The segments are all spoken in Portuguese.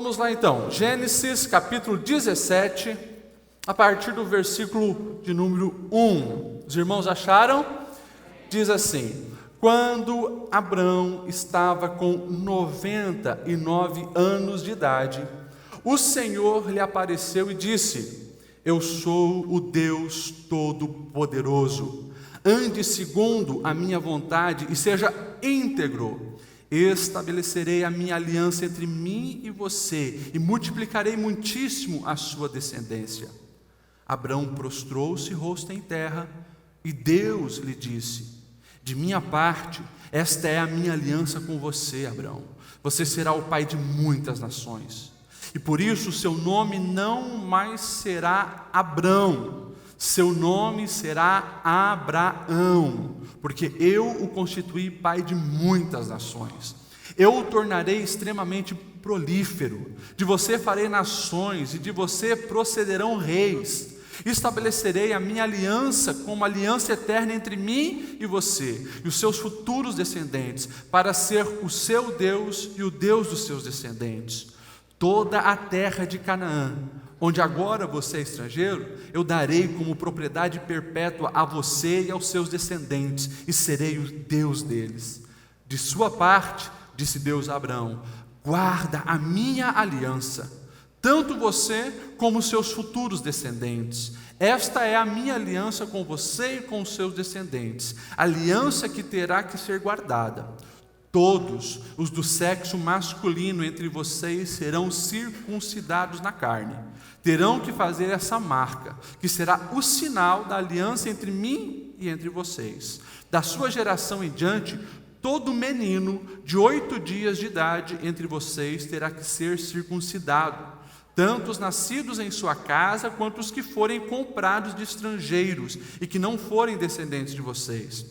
Vamos lá então, Gênesis capítulo 17, a partir do versículo de número 1. Os irmãos acharam? Diz assim: quando Abrão estava com 99 anos de idade, o Senhor lhe apareceu e disse: eu sou o Deus Todo-Poderoso, ande segundo a minha vontade e seja íntegro. Estabelecerei a minha aliança entre mim e você, e multiplicarei muitíssimo a sua descendência. Abrão prostrou-se rosto em terra, e Deus lhe disse: de minha parte, esta é a minha aliança com você, Abrão. Você será o pai de muitas nações, e por isso seu nome não mais será Abrão, seu nome será Abraão, porque eu o constituí pai de muitas nações. Eu o tornarei extremamente prolífero, de você farei nações, e de você procederão reis. Estabelecerei a minha aliança como aliança eterna entre mim e você, e os seus futuros descendentes, para ser o seu Deus e o Deus dos seus descendentes. Toda a terra de Canaã, onde agora você é estrangeiro, eu darei como propriedade perpétua a você e aos seus descendentes, e serei o Deus deles. De sua parte, disse Deus a Abrão, guarda a minha aliança, tanto você como os seus futuros descendentes. Esta é a minha aliança com você e com os seus descendentes, aliança que terá que ser guardada. Todos os do sexo masculino entre vocês serão circuncidados na carne. Terão que fazer essa marca, que será o sinal da aliança entre mim e entre vocês. Da sua geração em diante, todo menino de 8 dias de idade entre vocês terá que ser circuncidado, tanto os nascidos em sua casa, quanto os que forem comprados de estrangeiros e que não forem descendentes de vocês.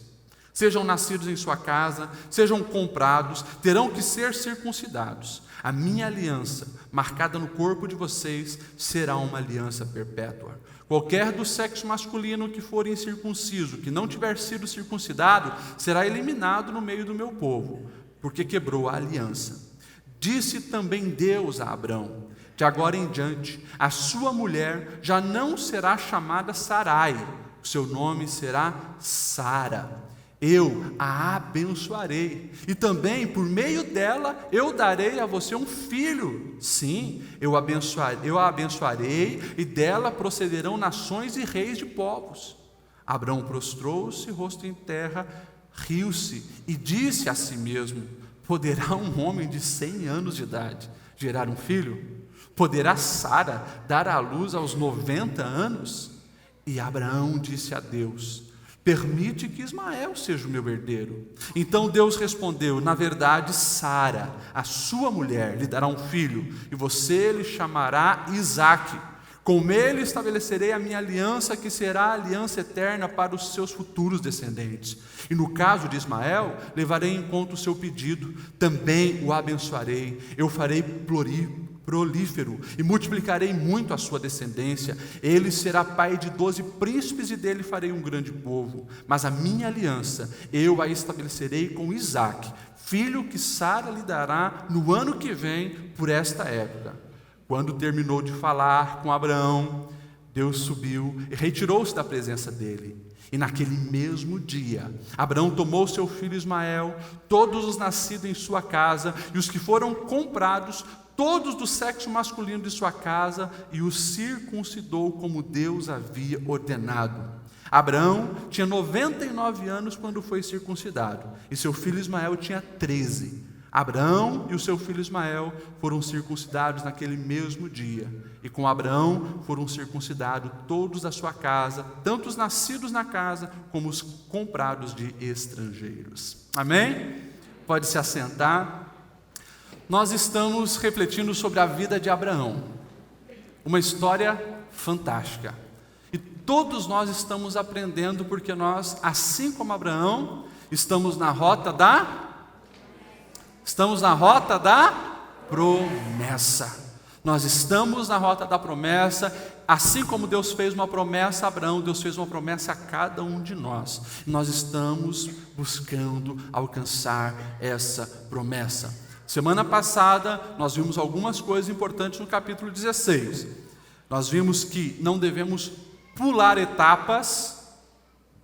Sejam nascidos em sua casa, sejam comprados, terão que ser circuncidados. A minha aliança, marcada no corpo de vocês, será uma aliança perpétua. Qualquer do sexo masculino que for incircunciso, que não tiver sido circuncidado, será eliminado no meio do meu povo, porque quebrou a aliança. Disse também Deus a Abrão: de agora em diante, a sua mulher já não será chamada Sarai, o seu nome será Sara. Eu a abençoarei, e também por meio dela eu darei a você um filho. Sim, eu a abençoarei, e dela procederão nações e reis de povos. Abrão prostrou-se, rosto em terra, riu-se e disse a si mesmo: poderá um homem de 100 anos de idade gerar um filho? Poderá Sara dar à luz aos 90 anos? E Abraão disse a Deus: permite que Ismael seja o meu herdeiro. Então Deus respondeu: na verdade, Sara, a sua mulher, lhe dará um filho, e você lhe chamará Isaque. Com ele estabelecerei a minha aliança, que será a aliança eterna para os seus futuros descendentes. E no caso de Ismael, levarei em conta o seu pedido, também o abençoarei, eu farei prolífero e multiplicarei muito a sua descendência. Ele será pai de 12 príncipes, e dele farei um grande povo. Mas a minha aliança eu a estabelecerei com Isaque, filho que Sara lhe dará no ano que vem por esta época. Quando terminou de falar com Abraão, Deus subiu e retirou-se da presença dele. E naquele mesmo dia, Abraão tomou seu filho Ismael, todos os nascidos em sua casa e os que foram comprados, todos do sexo masculino de sua casa, e os circuncidou como Deus havia ordenado. Abraão tinha 99 anos quando foi circuncidado, e seu filho Ismael tinha 13. Abraão e o seu filho Ismael foram circuncidados naquele mesmo dia, e com Abraão foram circuncidados todos da sua casa, tanto os nascidos na casa como os comprados de estrangeiros. Amém? Pode se assentar. Nós estamos refletindo sobre a vida de Abraão, uma história fantástica, e todos nós estamos aprendendo, porque nós, assim como Abraão, estamos na rota da promessa. Nós estamos na rota da promessa. Assim como Deus fez uma promessa a Abraão, Deus fez uma promessa a cada um de nós. Nós estamos buscando alcançar essa promessa. Semana passada, nós vimos algumas coisas importantes no capítulo 16. Nós vimos que não devemos pular etapas.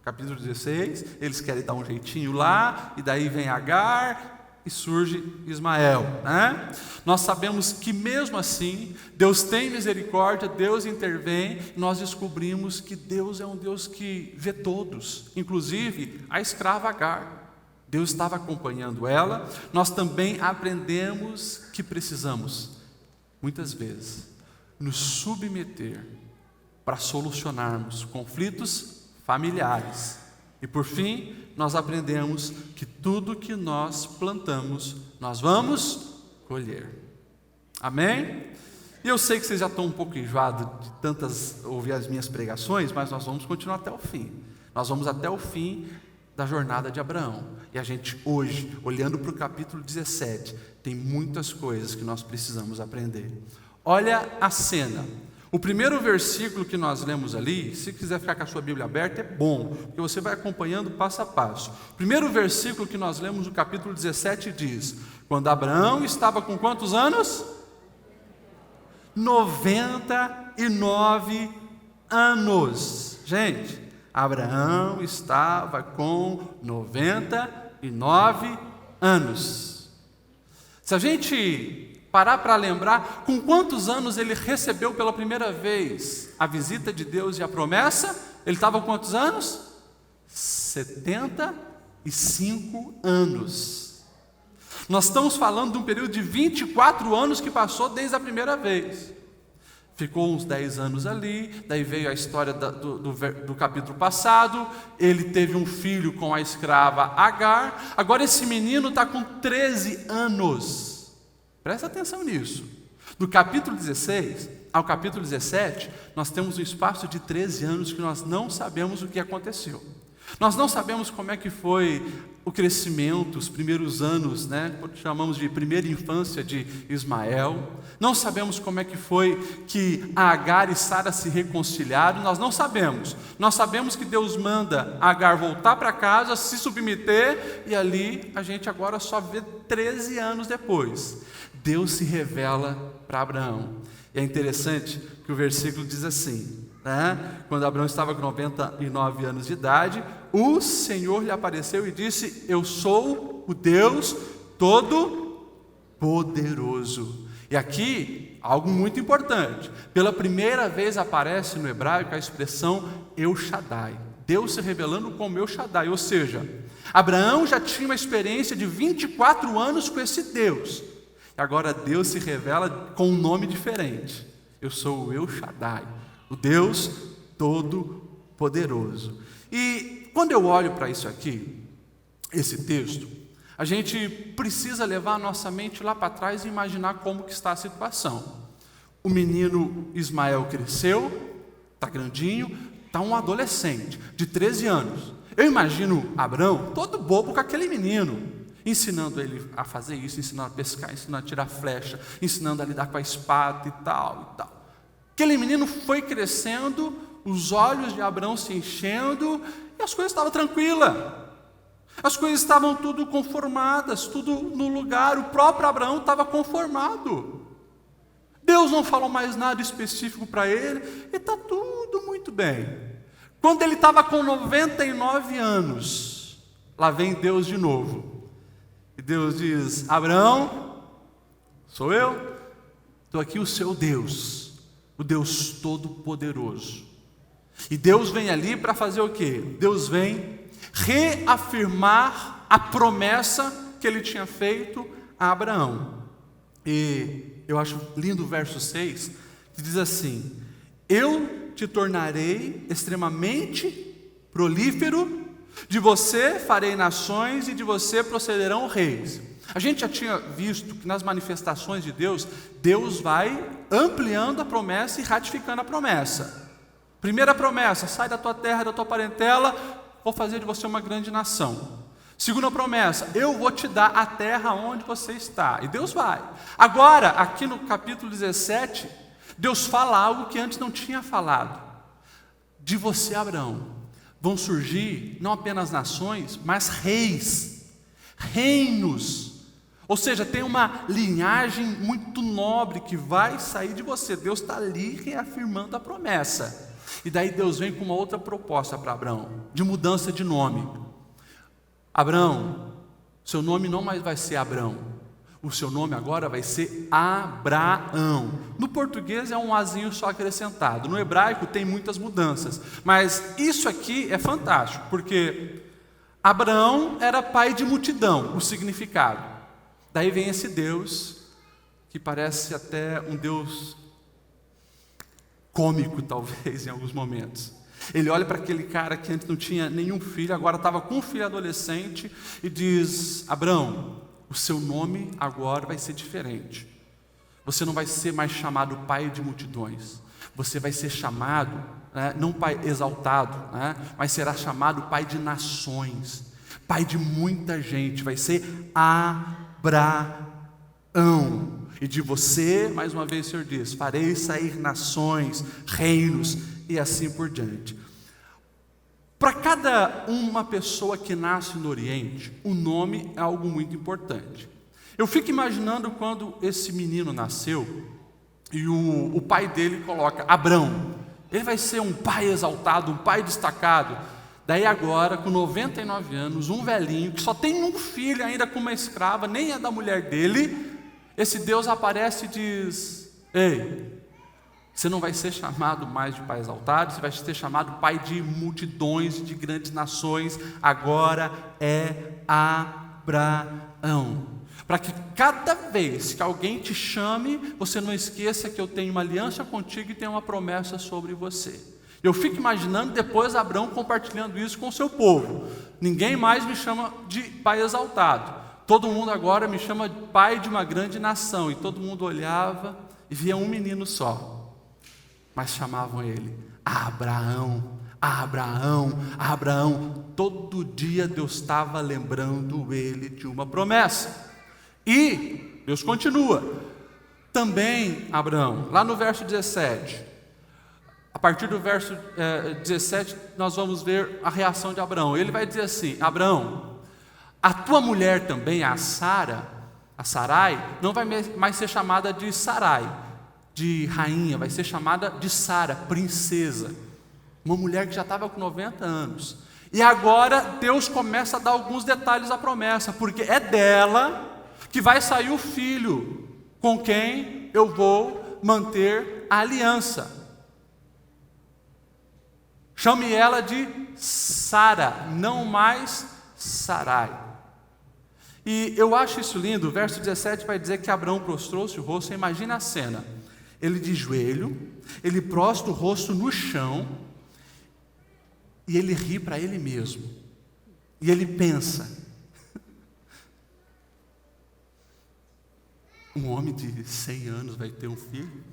Capítulo 16, eles querem dar um jeitinho lá, e daí vem Agar e surge Ismael, né? Nós sabemos que mesmo assim, Deus tem misericórdia, Deus intervém, e nós descobrimos que Deus é um Deus que vê todos, inclusive a escrava Agar. Deus estava acompanhando ela. Nós também aprendemos que precisamos, muitas vezes, nos submeter para solucionarmos conflitos familiares. E por fim, nós aprendemos que tudo que nós plantamos, nós vamos colher. Amém? E eu sei que vocês já estão um pouco enjoados de tantas ouvir as minhas pregações, mas nós vamos continuar até o fim. Nós vamos até o fim da jornada de Abraão. E a gente hoje, olhando para o capítulo 17, tem muitas coisas que nós precisamos aprender. Olha a cena. O primeiro versículo que nós lemos ali, se quiser ficar com a sua Bíblia aberta, é bom, porque você vai acompanhando passo a passo. O primeiro versículo que nós lemos no capítulo 17 diz: quando Abraão estava com quantos anos? 99 anos. Gente, Abraão estava com 99 anos. Se a gente parar para lembrar, com quantos anos ele recebeu pela primeira vez a visita de Deus e a promessa? Ele estava com quantos anos? 75 anos. Nós estamos falando de um período de 24 anos que passou desde a primeira vez. Ficou uns 10 anos ali, daí veio a história do capítulo passado, ele teve um filho com a escrava Agar, agora esse menino está com 13 anos, presta atenção nisso. Do capítulo 16 ao capítulo 17, nós temos um espaço de 13 anos que nós não sabemos o que aconteceu. Nós não sabemos como é que foi o crescimento, os primeiros anos, né? Chamamos de primeira infância de Ismael. Não sabemos como é que foi que Agar e Sara se reconciliaram, nós não sabemos. Nós sabemos que Deus manda Agar voltar para casa, se submeter, e ali a gente agora só vê 13 anos depois. Deus se revela para Abraão. E é interessante que o versículo diz assim, né? Quando Abraão estava com 99 anos de idade, o Senhor lhe apareceu e disse: eu sou o Deus Todo-Poderoso. E aqui, algo muito importante, pela primeira vez aparece no hebraico a expressão El Shaddai, Deus se revelando como El Shaddai, ou seja, Abraão já tinha uma experiência de 24 anos com esse Deus, e agora Deus se revela com um nome diferente: eu sou o El Shaddai, o Deus Todo-Poderoso. E quando eu olho para isso aqui, esse texto, a gente precisa levar a nossa mente lá para trás e imaginar como que está a situação. O menino Ismael cresceu, está grandinho, está um adolescente de 13 anos. Eu imagino Abraão todo bobo com aquele menino, ensinando ele a fazer isso, ensinando a pescar, ensinando a tirar flecha, ensinando a lidar com a espada e tal e tal. Aquele menino foi crescendo, os olhos de Abraão se enchendo, e as coisas estavam tranquilas. As coisas estavam tudo conformadas, tudo no lugar. O próprio Abraão estava conformado. Deus não falou mais nada específico para ele, e está tudo muito bem. Quando ele estava com 99 anos, lá vem Deus de novo. E Deus diz: Abraão, sou eu, estou aqui, o seu Deus, o Deus Todo-Poderoso. E Deus vem ali para fazer o quê? Deus vem reafirmar a promessa que ele tinha feito a Abraão. E eu acho lindo o verso 6, que diz assim: eu te tornarei extremamente prolífero, de você farei nações e de você procederão reis. A gente já tinha visto que nas manifestações de Deus, Deus vai ampliando a promessa e ratificando a promessa. Primeira promessa: sai da tua terra, da tua parentela, vou fazer de você uma grande nação. Segunda promessa: eu vou te dar a terra onde você está. E Deus vai. Agora, aqui no capítulo 17, Deus fala algo que antes não tinha falado. De você, Abraão, vão surgir não apenas nações, mas reis, reinos. Ou seja, tem uma linhagem muito nobre que vai sair de você. Deus está ali reafirmando a promessa. E daí Deus vem com uma outra proposta para Abraão, de mudança de nome. Abraão, seu nome não mais vai ser Abrão, o seu nome agora vai ser Abraão. No português é um azinho só acrescentado, no hebraico tem muitas mudanças, mas isso aqui é fantástico, porque Abraão era pai de multidão, o significado. Daí vem esse Deus, que parece até um Deus cômico, talvez, em alguns momentos. Ele olha para aquele cara que antes não tinha nenhum filho, agora estava com um filho adolescente, e diz: Abraão, o seu nome agora vai ser diferente. Você não vai ser mais chamado pai de multidões. Você vai ser chamado, não pai exaltado, mas será chamado pai de nações, pai de muita gente. Vai ser Abraão. E de você, mais uma vez o Senhor diz, farei sair nações, reinos e assim por diante. Para cada uma pessoa que nasce no Oriente, o nome é algo muito importante. Eu fico imaginando quando esse menino nasceu e o pai dele coloca Abrão. Ele vai ser um pai exaltado, um pai destacado. Daí agora, com 99 anos, um velhinho que só tem um filho ainda com uma escrava, nem é da mulher dele, esse Deus aparece e diz: ei, você não vai ser chamado mais de pai exaltado, você vai ser chamado pai de multidões, de grandes nações, agora é Abraão. Para que cada vez que alguém te chame, você não esqueça que eu tenho uma aliança contigo e tenho uma promessa sobre você. Eu fico imaginando depois Abraão compartilhando isso com o seu povo. Ninguém mais me chama de pai exaltado. Todo mundo agora me chama de pai de uma grande nação. E todo mundo olhava e via um menino só. Mas chamavam ele Abraão, Abraão, Abraão. Todo dia Deus estava lembrando ele de uma promessa. E Deus continua. Também Abraão, lá no verso 17. A partir do verso 17, nós vamos ver a reação de Abraão. Ele vai dizer assim: Abraão, a tua mulher também, a Sarai, não vai mais ser chamada de Sarai, de rainha, vai ser chamada de Sara, princesa. Uma mulher que já estava com 90 anos. E agora Deus começa a dar alguns detalhes à promessa, porque é dela que vai sair o filho com quem eu vou manter a aliança. Chame ela de Sara, não mais Sarai. E eu acho isso lindo. O verso 17 vai dizer que Abraão prostrou-se o rosto. Imagina a cena, ele de joelho, ele prostra o rosto no chão e ele ri para ele mesmo. E ele pensa: um homem de 100 anos vai ter um filho?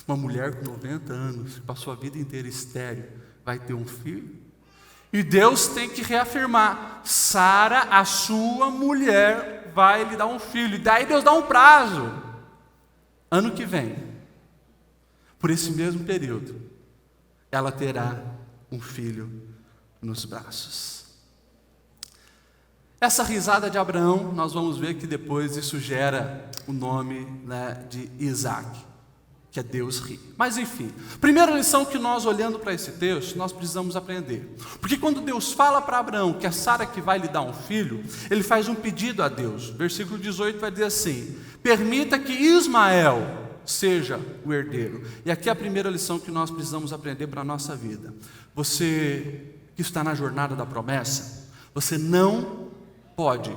Uma mulher com 90 anos, que passou a vida inteira estéril, vai ter um filho? E Deus tem que reafirmar: Sara, a sua mulher, vai lhe dar um filho. E daí Deus dá um prazo. Ano que vem, por esse mesmo período, ela terá um filho nos braços. Essa risada de Abraão, nós vamos ver que depois isso gera o nome, de Isaac, que é Deus ri. Mas enfim, primeira lição que nós, olhando para esse texto, nós precisamos aprender. Porque quando Deus fala para Abraão que é Sara que vai lhe dar um filho, ele faz um pedido a Deus. Versículo 18 vai dizer assim: permita que Ismael seja o herdeiro. E aqui é a primeira lição que nós precisamos aprender para a nossa vida. Você que está na jornada da promessa, você não pode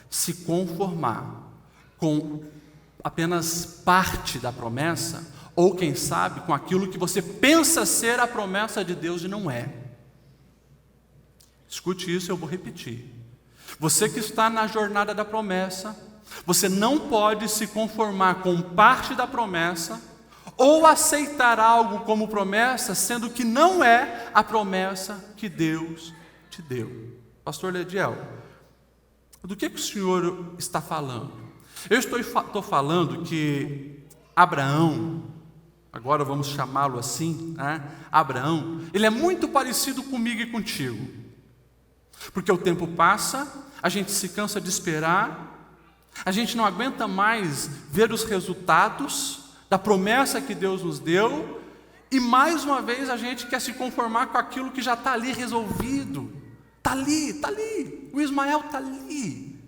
se conformar com apenas parte da promessa, ou quem sabe com aquilo que você pensa ser a promessa de Deus e não é. Escute isso, eu vou repetir. Você que está na jornada da promessa, você não pode se conformar com parte da promessa, ou aceitar algo como promessa, sendo que não é a promessa que Deus te deu. Pastor Lediel, do que o senhor está falando? Eu estou falando que Abraão, agora vamos chamá-lo assim, Abraão, ele é muito parecido comigo e contigo. Porque o tempo passa, a gente se cansa de esperar, A gente não aguenta mais ver os resultados da promessa que Deus nos deu, e mais uma vez a gente quer se conformar com aquilo que já está ali resolvido. Está ali, o Ismael está ali.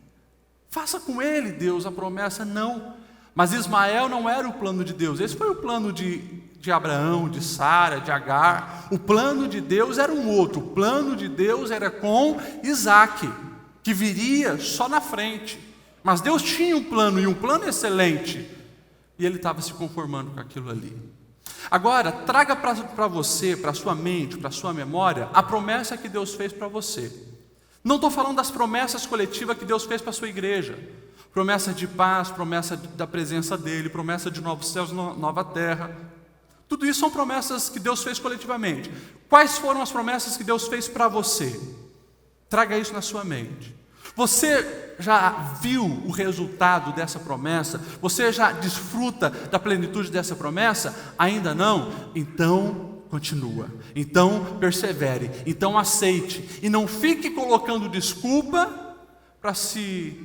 Faça com ele, Deus, a promessa. Não, mas Ismael não era o plano de Deus. Esse foi o plano de Abraão, de Sara, de Agar. O plano de Deus era um outro. O plano de Deus era com Isaque, que viria só na frente. Mas Deus tinha um plano, e um plano excelente, e ele estava se conformando com aquilo ali. Agora, traga para você, para a sua mente, para a sua memória, a promessa que Deus fez para você. Não estou falando das promessas coletivas que Deus fez para a sua igreja. Promessa de paz, promessa da presença dEle, promessa de novos céus e nova terra. Tudo isso são promessas que Deus fez coletivamente. Quais foram as promessas que Deus fez para você? Traga isso na sua mente. Você já viu o resultado dessa promessa? Você já desfruta da plenitude dessa promessa? Ainda não? Então continua, então persevere, então aceite, e não fique colocando desculpa para se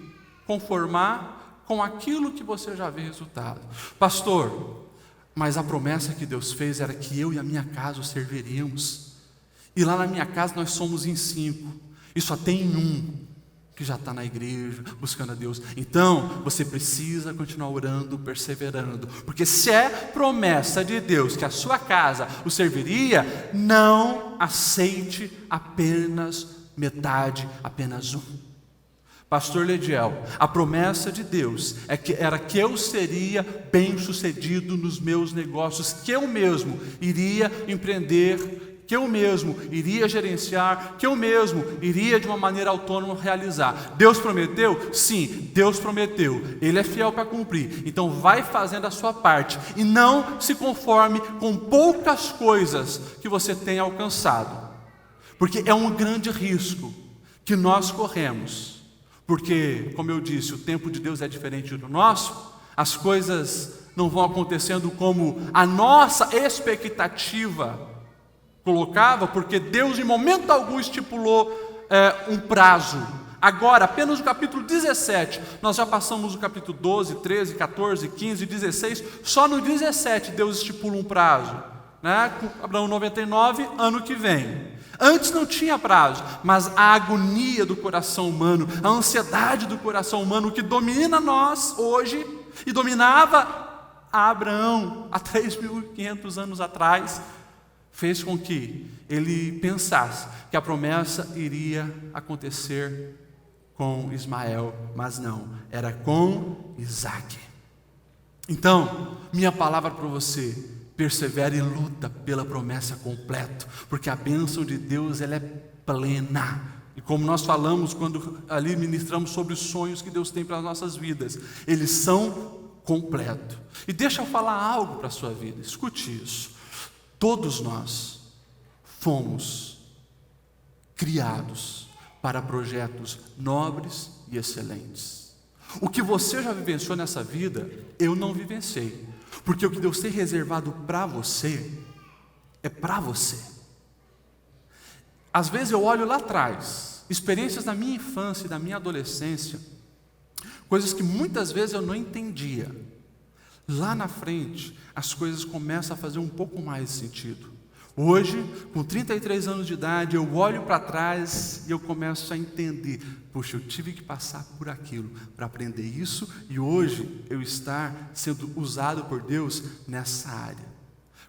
conformar com aquilo que você já vê resultado. Pastor, mas a promessa que Deus fez era que eu e a minha casa o serviríamos, e lá na minha casa nós somos em 5, e só tem um que já está na igreja, buscando a Deus. Então, você precisa continuar orando, perseverando, porque se é promessa de Deus que a sua casa o serviria, não aceite apenas metade, apenas um. Pastor Lediel, a promessa de Deus era que eu seria bem-sucedido nos meus negócios, que eu mesmo iria empreender, que eu mesmo iria gerenciar, que eu mesmo iria de uma maneira autônoma realizar. Deus prometeu? Sim, Deus prometeu. Ele é fiel para cumprir. Então vai fazendo a sua parte e não se conforme com poucas coisas que você tenha alcançado, porque é um grande risco que nós corremos, porque, como eu disse, o tempo de Deus é diferente do nosso. As coisas não vão acontecendo como a nossa expectativa colocava, porque Deus em momento algum estipulou um prazo. Agora, apenas no capítulo 17, nós já passamos o capítulo 12, 13, 14, 15, 16, só no 17 Deus estipula um prazo, né? Abraão 99, ano que vem. Antes não tinha prazo, mas a agonia do coração humano, a ansiedade do coração humano que domina nós hoje, e dominava a Abraão há 3.500 anos atrás, fez com que ele pensasse que a promessa iria acontecer com Ismael, mas não, era com Isaque. Então, minha palavra para você: persevere e luta pela promessa completa, porque a bênção de Deus ela é plena. E como nós falamos quando ali ministramos sobre os sonhos que Deus tem para as nossas vidas, eles são completos. E deixa eu falar algo para a sua vida, escute isso. Todos nós fomos criados para projetos nobres e excelentes. O que você já vivenciou nessa vida, eu não vivenciei, porque o que Deus tem reservado para você, é para você. Às vezes eu olho lá atrás, experiências da minha infância e da minha adolescência, coisas que muitas vezes eu não entendia. Lá na frente, as coisas começam a fazer um pouco mais sentido. Hoje, com 33 anos de idade, eu olho para trás e eu começo a entender. Poxa, eu tive que passar por aquilo para aprender isso, e hoje eu estar sendo usado por Deus nessa área.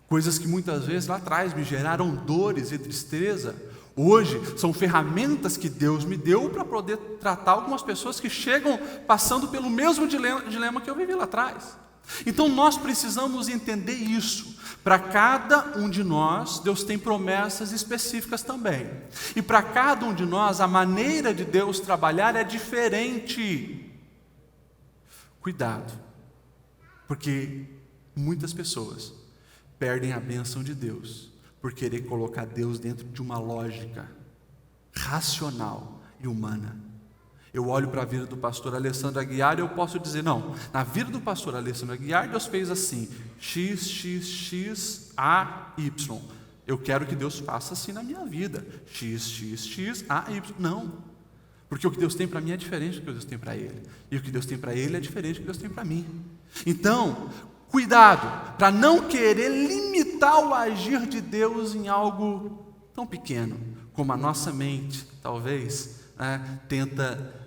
Coisas que muitas vezes lá atrás me geraram dores e tristeza, hoje são ferramentas que Deus me deu para poder tratar algumas pessoas que chegam passando pelo mesmo dilema que eu vivi lá atrás. Então nós precisamos entender isso. Para cada um de nós, Deus tem promessas específicas também. E para cada um de nós, a maneira de Deus trabalhar é diferente. Cuidado, porque muitas pessoas perdem a bênção de Deus por querer colocar Deus dentro de uma lógica racional e humana. Eu olho para a vida do pastor Alessandro Aguiar e eu posso dizer, não, na vida do pastor Alessandro Aguiar, Deus fez assim, X, X, X, A, Y. Eu quero que Deus faça assim na minha vida, X, X, X, A, Y. Não, Porque o que Deus tem para mim é diferente do que Deus tem para ele. E o que Deus tem para ele é diferente do que Deus tem para mim. Então, cuidado para não querer limitar o agir de Deus em algo tão pequeno como a nossa mente, talvez, tenta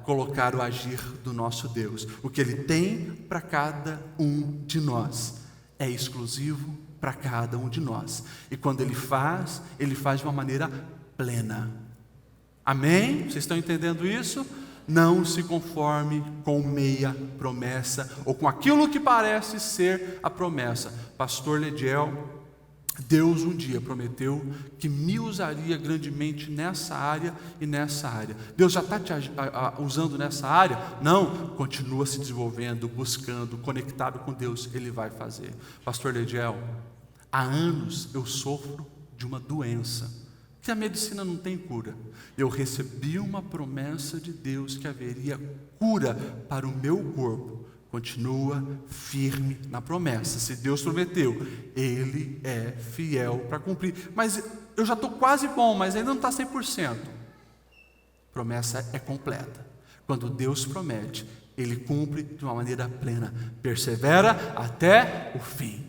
colocar o agir do nosso Deus. O que Ele tem para cada um de nós é exclusivo para cada um de nós. E quando Ele faz de uma maneira plena. Amém? Vocês estão entendendo isso? Não se conforme com meia promessa ou com aquilo que parece ser a promessa. Pastor Lediel, Deus um dia prometeu que me usaria grandemente nessa área e nessa área. Deus já está te usando nessa área? Não, continua se desenvolvendo, buscando, conectado com Deus, Ele vai fazer. Pastor Lediel, há anos eu sofro de uma doença que a medicina não tem cura. Eu recebi uma promessa de Deus que haveria cura para o meu corpo. Continua firme na promessa. Se Deus prometeu, Ele é fiel para cumprir. Mas eu já estou quase bom, mas ainda não está 100%. Promessa é completa. Quando Deus promete, Ele cumpre de uma maneira plena. Persevera até o fim.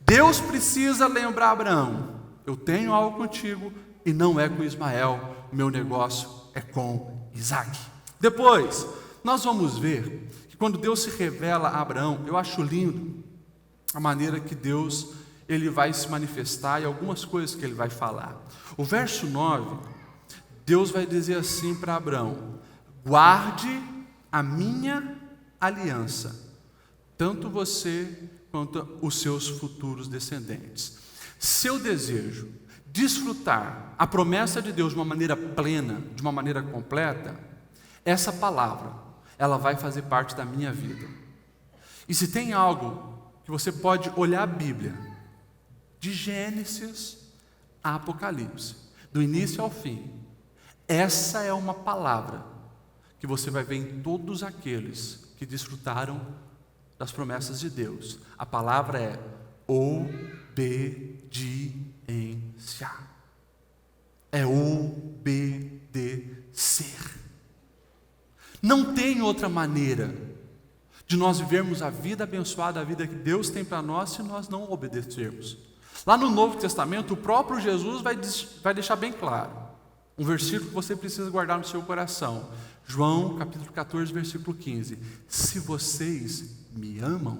Deus precisa lembrar Abraão: eu tenho algo contigo e não é com Ismael. O meu negócio é com Isaque. Depois, nós vamos ver quando Deus se revela a Abraão, eu acho lindo a maneira que Deus ele vai se manifestar e algumas coisas que Ele vai falar. O verso 9, Deus vai dizer assim para Abraão: guarde a minha aliança, tanto você quanto os seus futuros descendentes. Seu desejo, desfrutar a promessa de Deus de uma maneira plena, de uma maneira completa, essa palavra ela vai fazer parte da minha vida. E se tem algo que você pode olhar a Bíblia, de Gênesis a Apocalipse, do início ao fim, essa é uma palavra que você vai ver em todos aqueles que desfrutaram das promessas de Deus. A palavra é obediência. É obedecer. Não tem outra maneira de nós vivermos a vida abençoada, a vida que Deus tem para nós, se nós não obedecermos. Lá no Novo Testamento, o próprio Jesus vai deixar bem claro, um versículo que você precisa guardar no seu coração. João capítulo 14, versículo 15. Se vocês me amam,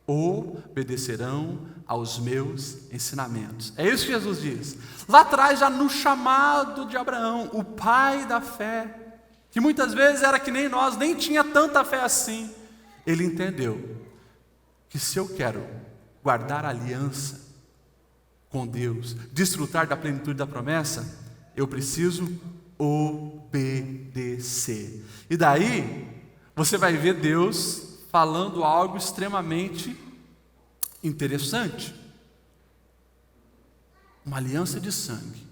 obedecerão aos meus ensinamentos. É isso que Jesus diz. Lá atrás, já no chamado de Abraão, o pai da fé, que muitas vezes era que nem nós, nem tinha tanta fé assim, ele entendeu que se eu quero guardar a aliança com Deus, desfrutar da plenitude da promessa, eu preciso obedecer. E daí, você vai ver Deus falando algo extremamente interessante. Uma aliança de sangue.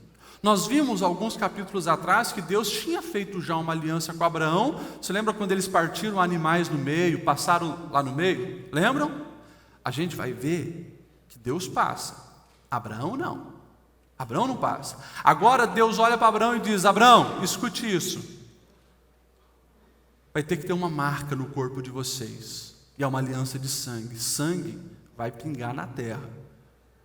Nós vimos alguns capítulos atrás que Deus tinha feito já uma aliança com Abraão. Você lembra quando eles partiram animais no meio, passaram lá no meio? Lembram? A gente vai ver que Deus passa. Abraão não. Abraão não passa. Agora Deus olha para Abraão e diz: Abraão, escute isso. Vai ter que ter uma marca no corpo de vocês. E é uma aliança de sangue. Sangue vai pingar na terra,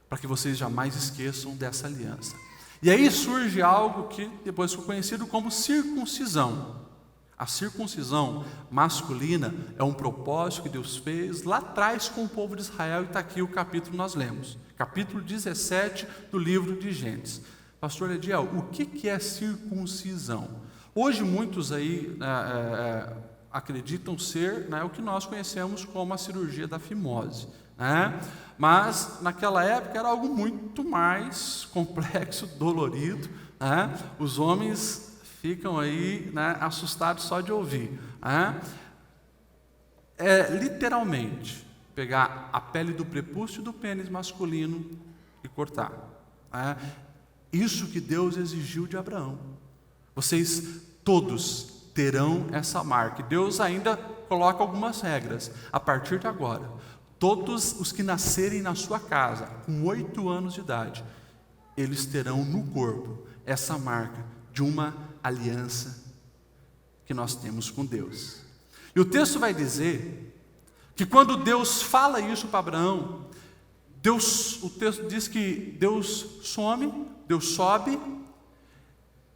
para que vocês jamais esqueçam dessa aliança. E aí surge algo que depois foi conhecido como circuncisão. A circuncisão masculina é um propósito que Deus fez lá atrás com o povo de Israel, e está aqui o capítulo que nós lemos, capítulo 17 do livro de Gênesis. Pastor Lediel, o que é circuncisão? Hoje muitos aí acreditam ser o que nós conhecemos como a cirurgia da fimose. Mas naquela época era algo muito mais complexo, dolorido. Os homens ficam aí assustados só de ouvir. É literalmente pegar a pele do prepúcio e do pênis masculino e cortar. Isso que Deus exigiu de Abraão. Vocês todos terão essa marca. Deus ainda coloca algumas regras. A partir de agora, todos os que nascerem na sua casa, com 8 anos de idade, eles terão no corpo essa marca de uma aliança que nós temos com Deus. E o texto vai dizer que quando Deus fala isso para Abraão, o texto diz que Deus sobe,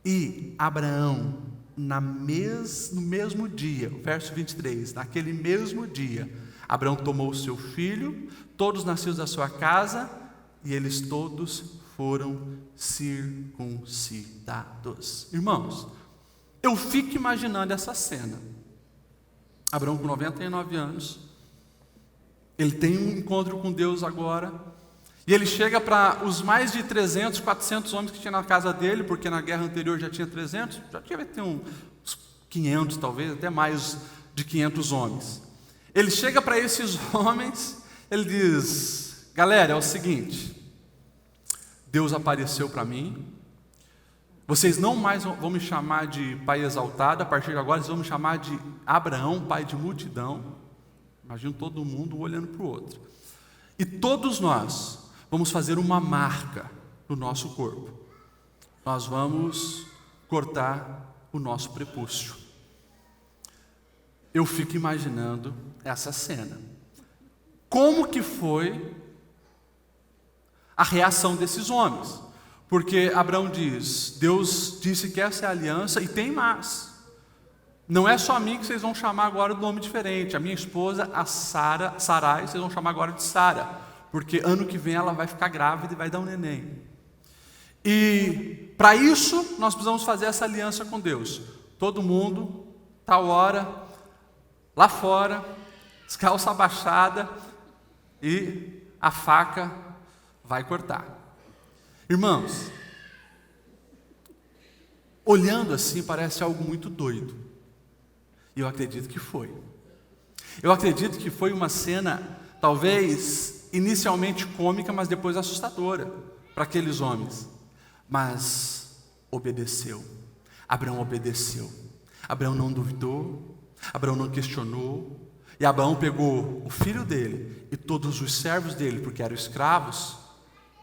e Abraão, no mesmo dia, verso 23, naquele mesmo dia, Abraão tomou o seu filho, todos nascidos da sua casa, e eles todos foram circuncidados. Irmãos, eu fico imaginando essa cena. Abraão com 99 anos, ele tem um encontro com Deus agora, e ele chega para os mais de 300, 400 homens que tinha na casa dele, porque na guerra anterior já tinha 300, já devia ter uns 500 talvez, até mais de 500 homens. Ele chega para esses homens, ele diz: galera, é o seguinte, Deus apareceu para mim, vocês não mais vão me chamar de pai exaltado, a partir de agora vocês vão me chamar de Abraão, pai de multidão. Imagina todo mundo um olhando para o outro. E todos nós vamos fazer uma marca no nosso corpo. Nós vamos cortar o nosso prepúcio. Eu fico imaginando essa cena. Como que foi a reação desses homens? Porque Abraão diz, Deus disse que essa é a aliança, e tem mais. Não é só a mim que vocês vão chamar agora de nome diferente. A minha esposa, a Sarai, vocês vão chamar agora de Sara, porque ano que vem ela vai ficar grávida e vai dar um neném. E para isso nós precisamos fazer essa aliança com Deus. Todo mundo, tal hora, lá fora, calça abaixada, e a faca vai cortar. Irmãos, olhando assim parece algo muito doido, e eu acredito que foi. Eu acredito que foi uma cena, talvez inicialmente cômica, mas depois assustadora para aqueles homens. Mas obedeceu. Abraão obedeceu. Abraão não duvidou, Abraão não questionou, e Abraão pegou o filho dele e todos os servos dele, porque eram escravos.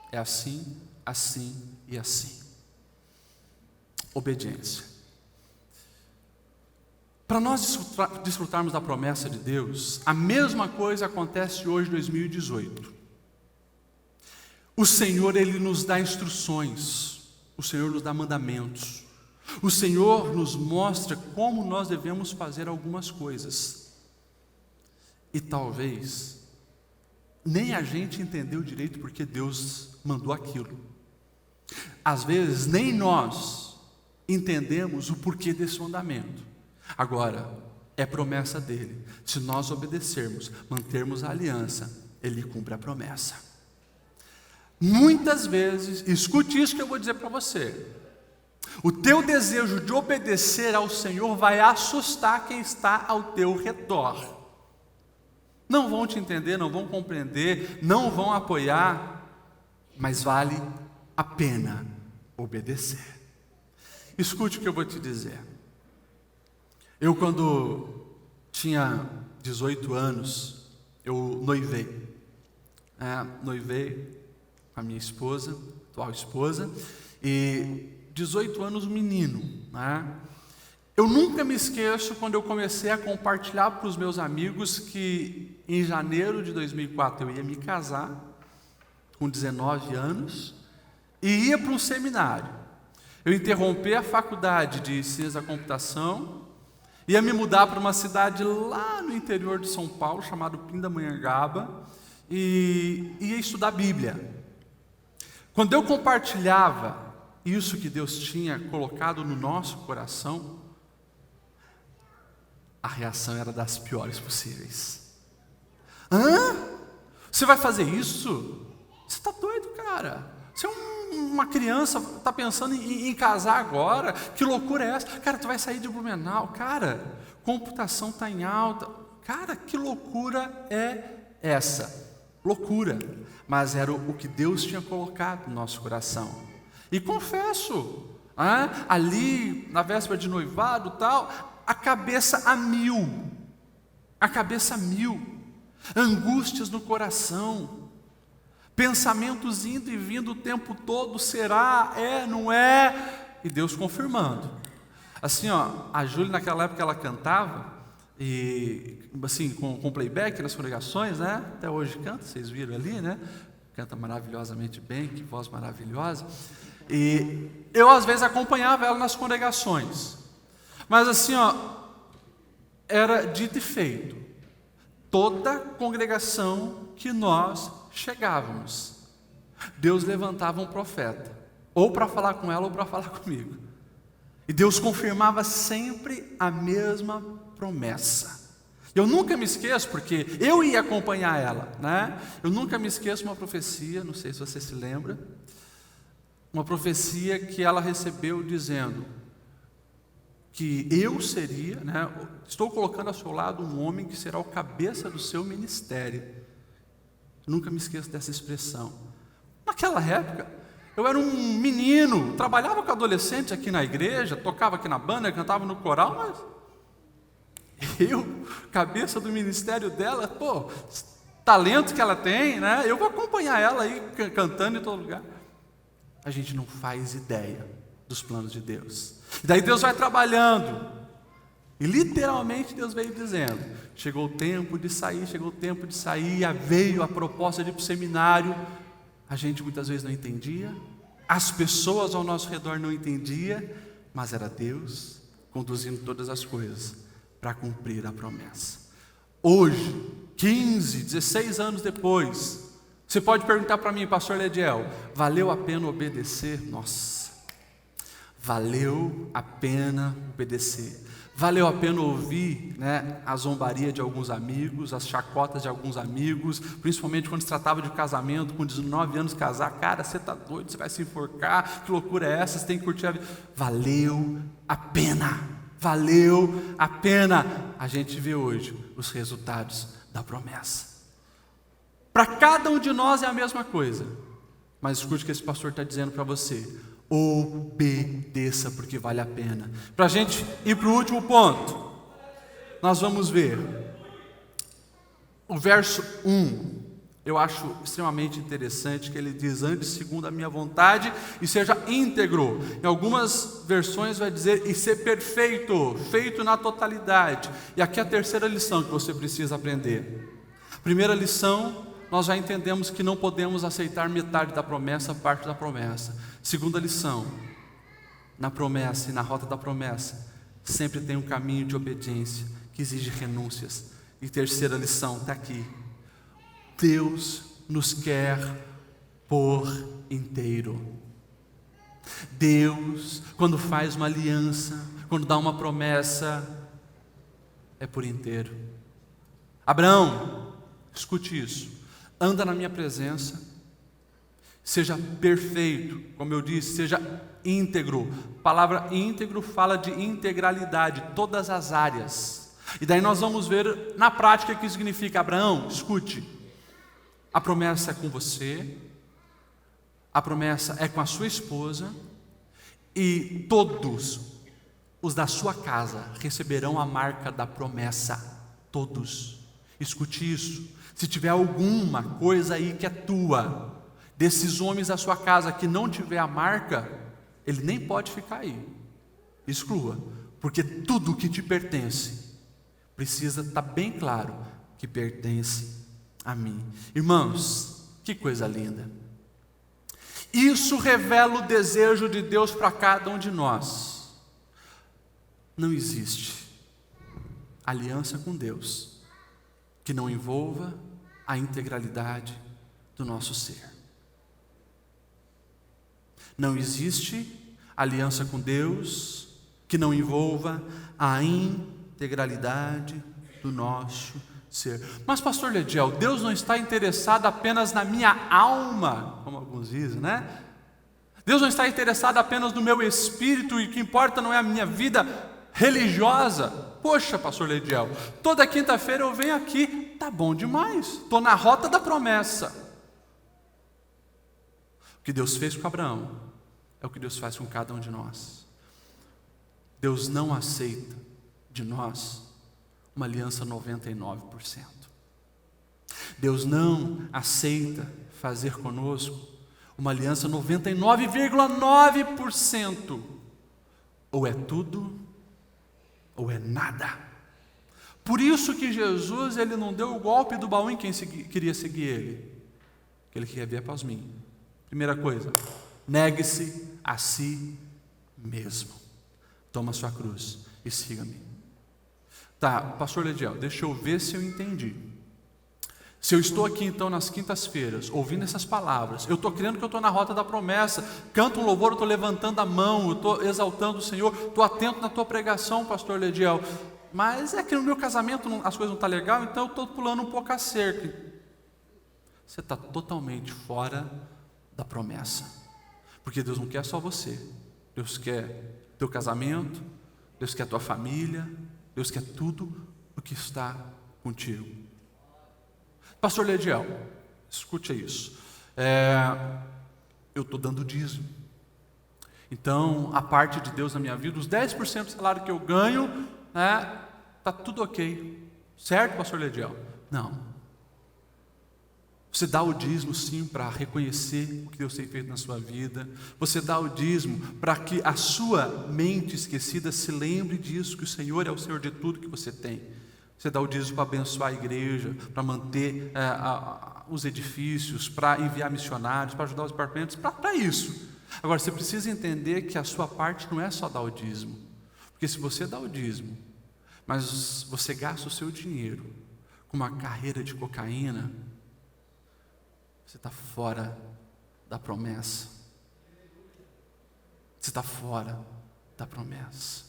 É assim, assim e assim. Obediência. Para nós desfrutarmos da promessa de Deus, a mesma coisa acontece hoje em 2018. O Senhor, Ele nos dá instruções, o Senhor nos dá mandamentos, o Senhor nos mostra como nós devemos fazer algumas coisas. E talvez nem a gente entendeu direito porque Deus mandou aquilo. Às vezes nem nós entendemos o porquê desse mandamento. Agora, é promessa dele. Se nós obedecermos, mantermos a aliança, ele cumpre a promessa. Muitas vezes, escute isso que eu vou dizer para você, o teu desejo de obedecer ao Senhor vai assustar quem está ao teu redor. Não vão te entender, não vão compreender, não vão apoiar, mas vale a pena obedecer. Escute o que eu vou te dizer. Eu, quando tinha 18 anos, eu noivei. Noivei com a minha esposa, atual esposa, e 18 anos, menino. Eu nunca me esqueço quando eu comecei a compartilhar para os meus amigos que em janeiro de 2004 eu ia me casar, com 19 anos, e ia para um seminário. Eu interrompi a faculdade de Ciência da Computação, ia me mudar para uma cidade lá no interior de São Paulo, chamado Pindamonhangaba, e ia estudar Bíblia. Quando eu compartilhava isso que Deus tinha colocado no nosso coração, a reação era das piores possíveis. Você vai fazer isso? Você está doido, cara? Você é uma criança, está pensando em casar agora? Que loucura é essa? Cara, tu vai sair de Blumenau, cara, computação está em alta. Cara, que loucura é essa? Loucura, mas era o que Deus tinha colocado no nosso coração. E confesso, ali na véspera de noivado tal, a cabeça a mil, angústias no coração, pensamentos indo e vindo o tempo todo, será, não é? E Deus confirmando. Assim, a Júlia naquela época ela cantava, e assim, com playback nas congregações, né? Até hoje canta, vocês viram ali, né? Canta maravilhosamente bem, que voz maravilhosa. E eu às vezes acompanhava ela nas congregações. Mas assim, era dito e feito. Toda congregação que nós chegávamos, Deus levantava um profeta, ou para falar com ela ou para falar comigo. E Deus confirmava sempre a mesma promessa. Eu nunca me esqueço, porque eu ia acompanhar ela, né? Eu nunca me esqueço uma profecia, não sei se você se lembra, uma profecia que ela recebeu dizendo que eu seria, né? Estou colocando ao seu lado um homem que será o cabeça do seu ministério. Nunca me esqueço dessa expressão. Naquela época, eu era um menino, trabalhava com adolescentes aqui na igreja, tocava aqui na banda, cantava no coral, mas eu, cabeça do ministério dela, talento que ela tem, né? Eu vou acompanhar ela aí cantando em todo lugar. A gente não faz ideia dos planos de Deus. E daí Deus vai trabalhando. E literalmente Deus veio dizendo: chegou o tempo de sair, chegou o tempo de sair. Veio a proposta de ir para o seminário. A gente muitas vezes não entendia, as pessoas ao nosso redor não entendiam, mas era Deus conduzindo todas as coisas para cumprir a promessa. Hoje, 15, 16 anos depois, você pode perguntar para mim, pastor Lediel, valeu a pena obedecer? Nossa, valeu a pena obedecer. Valeu a pena ouvir, né, a zombaria de alguns amigos, as chacotas de alguns amigos, principalmente quando se tratava de casamento, com 19 anos casar. Cara, você está doido, você vai se enforcar, que loucura é essa, você tem que curtir a vida. Valeu a pena, valeu a pena. A gente vê hoje os resultados da promessa. Para cada um de nós é a mesma coisa, mas escute o que esse pastor está dizendo para você: obedeça, porque vale a pena. Para a gente ir para o último ponto, nós vamos ver o verso 1. Eu acho extremamente interessante que ele diz: ande segundo a minha vontade e seja íntegro. Em algumas versões vai dizer: e ser perfeito, feito na totalidade. E aqui é a terceira lição que você precisa aprender. Primeira lição, nós já entendemos que não podemos aceitar metade da promessa, parte da promessa. Segunda lição, na promessa e na rota da promessa, sempre tem um caminho de obediência que exige renúncias. E terceira lição, está aqui: Deus nos quer por inteiro. Deus, quando faz uma aliança, quando dá uma promessa, é por inteiro. Abraão, escute isso: anda na minha presença, seja perfeito, como eu disse, seja íntegro. A palavra íntegro fala de integralidade, todas as áreas. E daí nós vamos ver na prática o que significa. Abraão, escute, a promessa é com você, a promessa é com a sua esposa, e todos os da sua casa receberão a marca da promessa. Todos. Escute isso. Se tiver alguma coisa aí que é tua, desses homens da sua casa que não tiver a marca, ele nem pode ficar aí. Exclua, porque tudo que te pertence precisa estar bem claro que pertence a mim. Irmãos, que coisa linda. Isso revela o desejo de Deus para cada um de nós. Não existe aliança com Deus que não envolva a integralidade do nosso ser. Não existe aliança com Deus que não envolva a integralidade do nosso ser. Mas pastor Lediel, Deus não está interessado apenas na minha alma, como alguns dizem, né? Deus não está interessado apenas no meu espírito, e o que importa não é a minha vida religiosa. Poxa, pastor Lediel, toda quinta-feira eu venho aqui, tá bom demais, estou na rota da promessa. O que Deus fez com Abraão é o que Deus faz com cada um de nós. Deus não aceita de nós uma aliança 99%. Deus não aceita fazer conosco uma aliança 99,9%. Ou é tudo ou é nada. Por isso que Jesus, ele não deu o golpe do baú em quem queria seguir ele, que ele queria ver após mim. Primeira coisa, negue-se a si mesmo. Toma a sua cruz e siga-me. Tá, pastor Lediel, deixa eu ver se eu entendi. Se eu estou aqui então nas quintas-feiras, ouvindo essas palavras, eu estou crendo que eu estou na rota da promessa, canto um louvor, eu estou levantando a mão, eu estou exaltando o Senhor, estou atento na tua pregação, pastor Lediel, mas é que no meu casamento as coisas não estão legais, então eu estou pulando um pouco a cerca. Você está totalmente fora da promessa, porque Deus não quer só você, Deus quer teu casamento, Deus quer tua família, Deus quer tudo o que está contigo. Pastor Lediel, escute isso. Eu estou dando dízimo. Então, a parte de Deus na minha vida, os 10% do salário que eu ganho, está tudo ok. Certo, pastor Lediel? Não. Você dá o dízimo sim para reconhecer o que Deus tem feito na sua vida. Você dá o dízimo para que a sua mente esquecida se lembre disso, que o Senhor é o Senhor de tudo que você tem. Você dá o dízimo para abençoar a igreja, para manter os edifícios, para enviar missionários, para ajudar os departamentos, para isso. Agora, você precisa entender que a sua parte não é só dar o dízimo. Porque se você dá o dízimo, mas você gasta o seu dinheiro com uma carreira de cocaína, você está fora da promessa. Você está fora da promessa.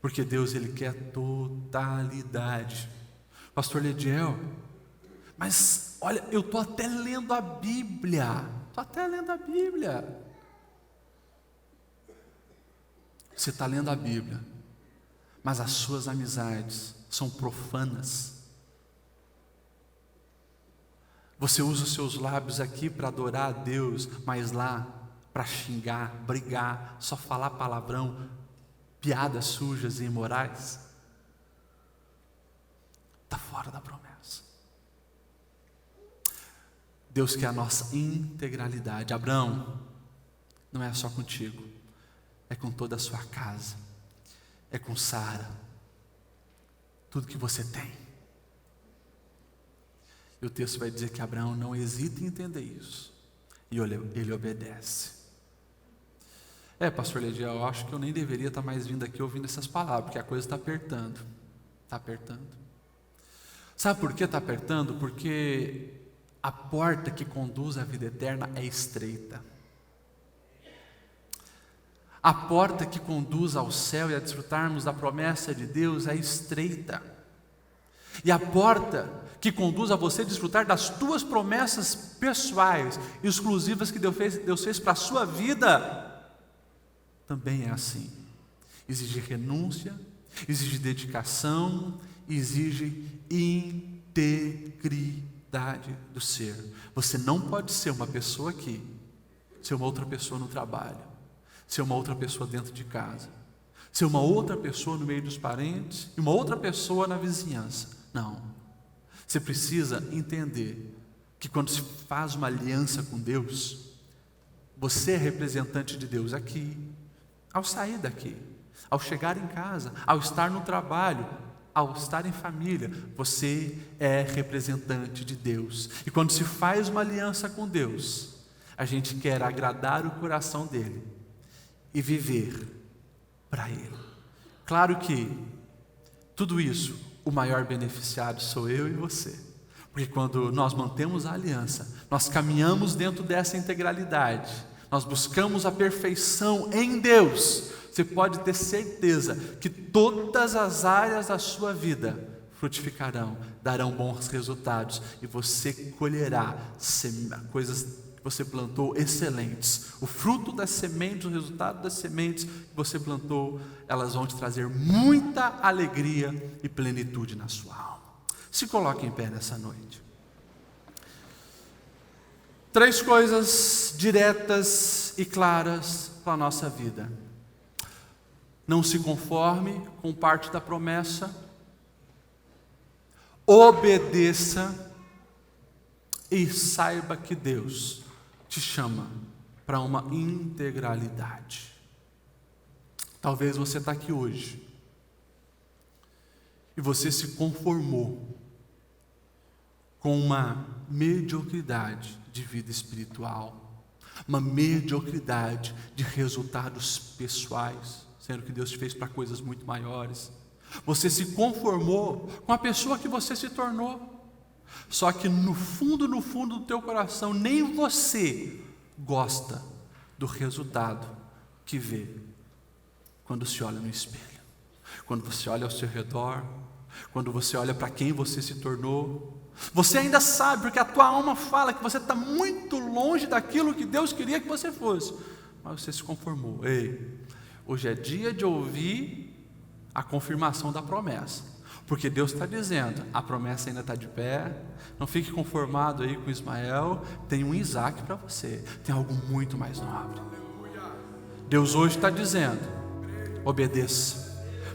Porque Deus, Ele quer totalidade. Pastor Lediel, mas olha, eu estou até lendo a Bíblia. Você está lendo a Bíblia, mas as suas amizades são profanas. Você usa os seus lábios aqui para adorar a Deus, mas lá para xingar, brigar, só falar palavrão, piadas sujas e imorais. Está fora da promessa. Deus quer a nossa integralidade. Abraão, não é só contigo, é com toda a sua casa, é com Sara, tudo que você tem. E o texto vai dizer que Abraão não hesita em entender isso, e ele obedece. Pastor Lediel, eu acho que eu nem deveria estar mais vindo aqui ouvindo essas palavras, porque a coisa está apertando. Está apertando. Sabe por que está apertando? Porque a porta que conduz à vida eterna é estreita. A porta que conduz ao céu e a desfrutarmos da promessa de Deus é estreita. E a porta que conduz a você desfrutar das tuas promessas pessoais, exclusivas que Deus fez para a sua vida, também é assim. Exige renúncia, exige dedicação, exige integridade do ser. Você não pode ser uma pessoa aqui, ser uma outra pessoa no trabalho, ser uma outra pessoa dentro de casa, ser uma outra pessoa no meio dos parentes e uma outra pessoa na vizinhança. Não. Você precisa entender que quando se faz uma aliança com Deus, você é representante de Deus aqui, ao sair daqui, ao chegar em casa, ao estar no trabalho, ao estar em família, você é representante de Deus. E quando se faz uma aliança com Deus, a gente quer agradar o coração dele e viver para ele. Claro que tudo isso, o maior beneficiado sou eu e você, porque quando nós mantemos a aliança, nós caminhamos dentro dessa integralidade, nós buscamos a perfeição em Deus. Você pode ter certeza que todas as áreas da sua vida frutificarão, darão bons resultados, e você colherá coisas que você plantou excelentes. O fruto das sementes, o resultado das sementes que você plantou, elas vão te trazer muita alegria e plenitude na sua alma. Se coloque em pé nessa noite. 3 coisas diretas e claras para a nossa vida. Não se conforme com parte da promessa, obedeça e saiba que Deus te chama para uma integralidade. Talvez você está aqui hoje e você se conformou com uma mediocridade de vida espiritual, uma mediocridade de resultados pessoais, sendo que Deus te fez para coisas muito maiores. Você se conformou com a pessoa que você se tornou. Só que no fundo do teu coração, nem você gosta do resultado que vê quando se olha no espelho, quando você olha ao seu redor, quando você olha para quem você se tornou. Você ainda sabe, porque a tua alma fala que você está muito longe daquilo que Deus queria que você fosse, mas você se conformou. Ei, hoje é dia de ouvir a confirmação da promessa, porque Deus está dizendo, a promessa ainda está de pé. Não fique conformado aí com Ismael, tem um Isaac para você, tem algo muito mais nobre. Deus hoje está dizendo, obedeça,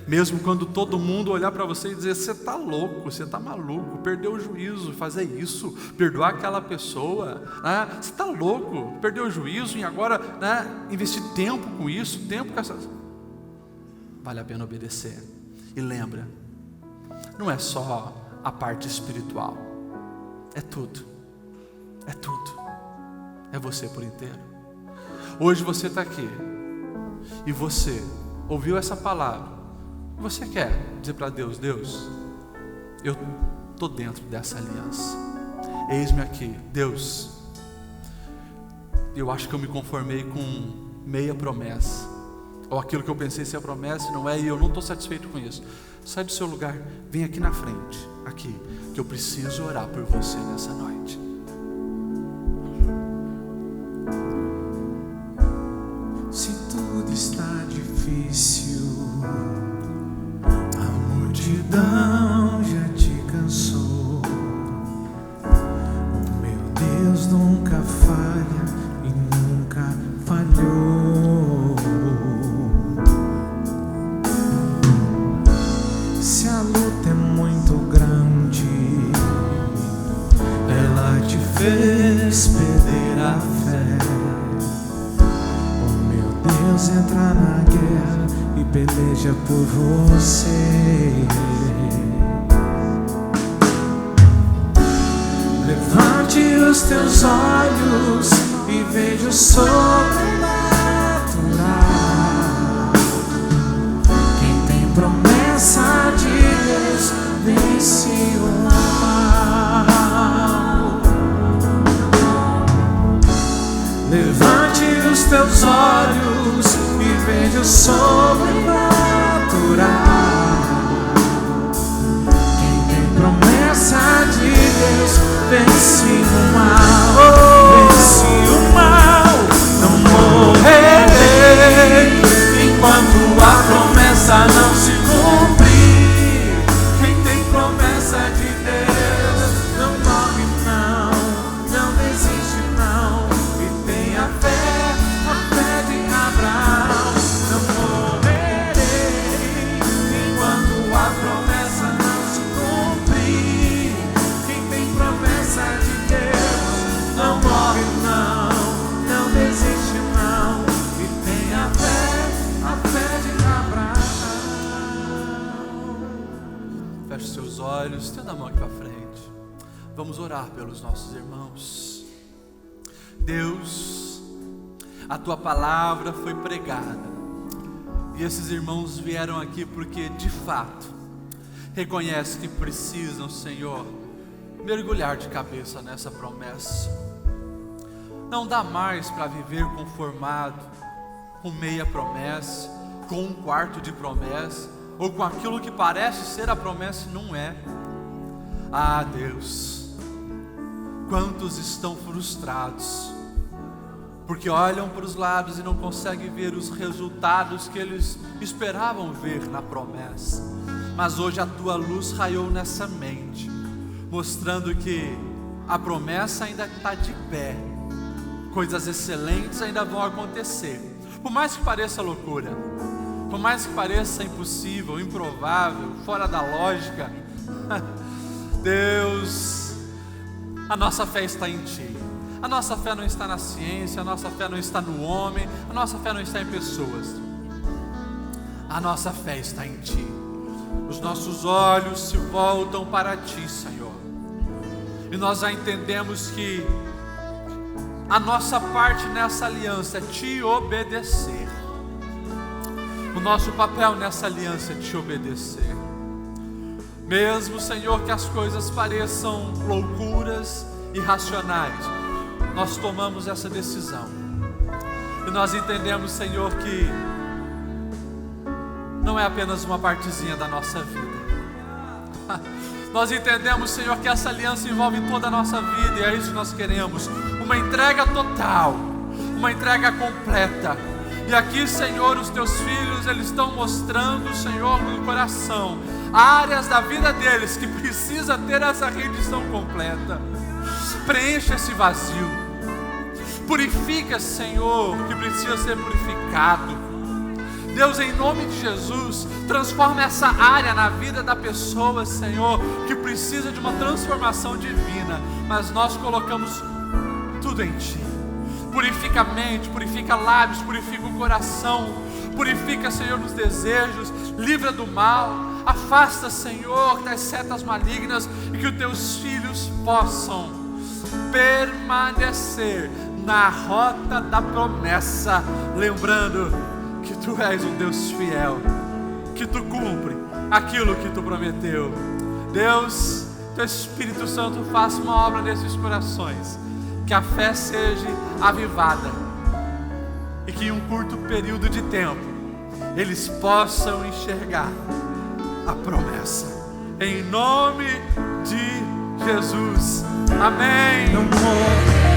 mesmo quando todo mundo olhar para você e dizer, você está louco, você está maluco, perdeu o juízo, fazer isso, perdoar aquela pessoa, né? Você está louco, perdeu o juízo e agora, né, investir tempo com isso, tempo com essas... Vale a pena obedecer. E lembra, não é só a parte espiritual, é tudo, é você por inteiro. Hoje você está aqui, e você ouviu essa palavra, você quer dizer para Deus, Deus, eu estou dentro dessa aliança, eis-me aqui, Deus, eu acho que eu me conformei com meia promessa, ou aquilo que eu pensei ser a promessa, não é, e eu não estou satisfeito com isso. Sai do seu lugar, vem aqui na frente, aqui, que eu preciso orar por você nessa noite. Se tudo está difícil, a multidão já te cansou. O meu Deus nunca falha e nunca falhou. Se a luta é muito grande, ela te fez perder a fé. O meu Deus entra na guerra e peleja por você. Levante os teus olhos e veja o sobrenatural. Quem tem promessa de Deus vence o mal. Levante os teus olhos e veja o sobrenatural. Quem tem promessa de Deus vence o mal. Vence o mal. Não morrerei enquanto a promessa não se cumprir. Quem tem promessa de Deus não morre não, não desiste não, e tem a fé de Abraão. Não morrerei enquanto a promessa não se cumprir. Quem tem promessa de Deus não morre não, não desiste não, e tem a fé de Abraão. Feche seus olhos, estenda a mão aqui para frente. Vamos orar pelos nossos irmãos. Deus, a tua palavra foi pregada e esses irmãos vieram aqui porque de fato reconhecem que precisam, Senhor, mergulhar de cabeça nessa promessa. Não dá mais para viver conformado com meia promessa, com um quarto de promessa, ou com aquilo que parece ser a promessa e não é. Ah, Deus, quantos estão frustrados, porque olham para os lados e não conseguem ver os resultados que eles esperavam ver na promessa. Mas hoje a tua luz raiou nessa mente, mostrando que a promessa ainda está de pé, coisas excelentes ainda vão acontecer, por mais que pareça loucura, por mais que pareça impossível, improvável, fora da lógica. Deus, a nossa fé está em Ti. A nossa fé não está na ciência, a nossa fé não está no homem, a nossa fé não está em pessoas. A nossa fé está em Ti. Os nossos olhos se voltam para Ti, Senhor. E nós já entendemos que a nossa parte nessa aliança é Te obedecer. O nosso papel nessa aliança é Te obedecer. Mesmo, Senhor, que as coisas pareçam loucuras, irracionais, nós tomamos essa decisão. E nós entendemos, Senhor, que não é apenas uma partezinha da nossa vida. Nós entendemos, Senhor, que essa aliança envolve toda a nossa vida, e é isso que nós queremos. Uma entrega total, uma entrega completa. E aqui, Senhor, os Teus filhos, eles estão mostrando, Senhor, no coração, áreas da vida deles que precisa ter essa rendição completa. Preencha esse vazio. Purifica, Senhor, o que precisa ser purificado. Deus, em nome de Jesus, transforma essa área na vida da pessoa, Senhor, que precisa de uma transformação divina. Mas nós colocamos tudo em Ti. Purifica a mente, purifica lábios, purifica o coração. Purifica, Senhor, os desejos. Livra do mal. Afasta, Senhor, das setas malignas. E que os Teus filhos possam permanecer na rota da promessa, lembrando que Tu és um Deus fiel, que Tu cumpre aquilo que Tu prometeu. Deus, Teu Espírito Santo faça uma obra nesses corações, que a fé seja avivada e que em um curto período de tempo eles possam enxergar a promessa. Em nome de Jesus. Amém.